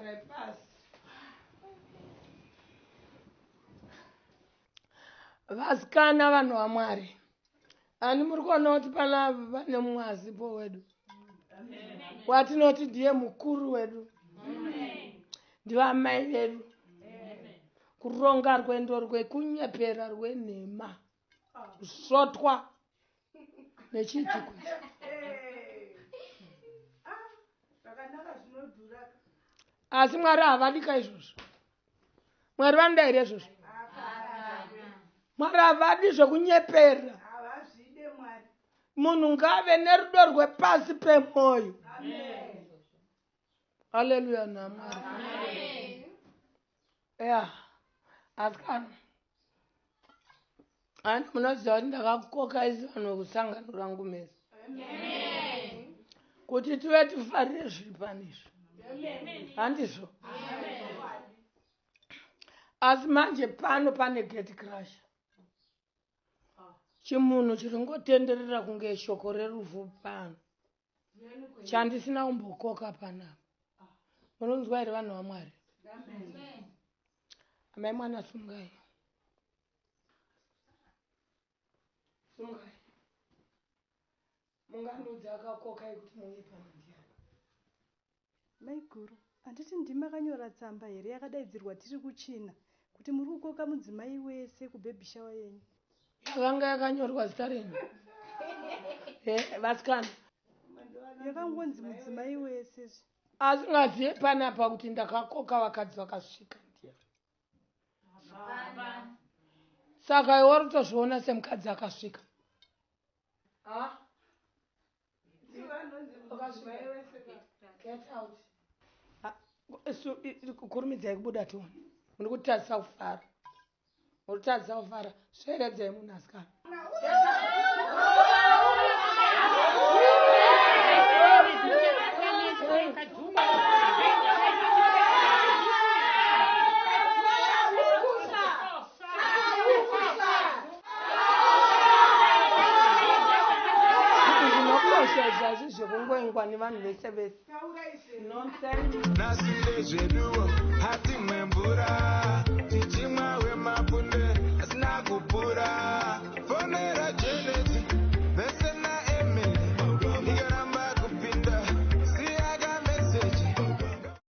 Gare pasi. Vasikana vanhu vaMwari. Ani muri kuona kuti pane mumwazipo wedu. Watinoti ndiye mukuru wedu. Ndivamai vedu. Kuronga rwendo rwekunyepera rwenhema. Kusvotwa nechidhikwa. Asi Mwari havadika izvozvo. Mwari vanoda here izvozvo? Mwari havadi zvekunyepera. Munhu ngave nerudo rwepasi pemwoyo. Haleluya naMwari. Asikana. Ani munoziva kuti ndakakoka isi vanhu kusangano rangu mese. Kuti tive tifarire zviri panizvo. Handizvo? Asi manje pano pane gate crash. Chimunhu chiringotenderera kunge shoko rerufu pano. Chandisina kumbokoka panapa. Munonzwa here vanhu vaMwari? Amai mwana sungai. Sungai. Munganudza akakoka kuti muuye pano ndiani? Mai guru, handiti ndimi makanyora tsamba here yakadaidzirwa tiri kuchina kuti muri kukoka mudzimai wese kubhebi shawa yenyu? Yakanga yakanyorwa zita renyu. Vasikana. Yakangonzi mudzimai wese. Asingazive panapa kuti ndakakoka vakadzi vakasvika ndiani. Saka iwe uri kutozviona semukadzi akasvika. Get out. Kurumidzai kubuda tione. Muri kutadzisa kufara. Muri kutadzisa kufara. Sveredzai munhu asikana. Zvekungoingwa nevanhu vese vese. Nonsense.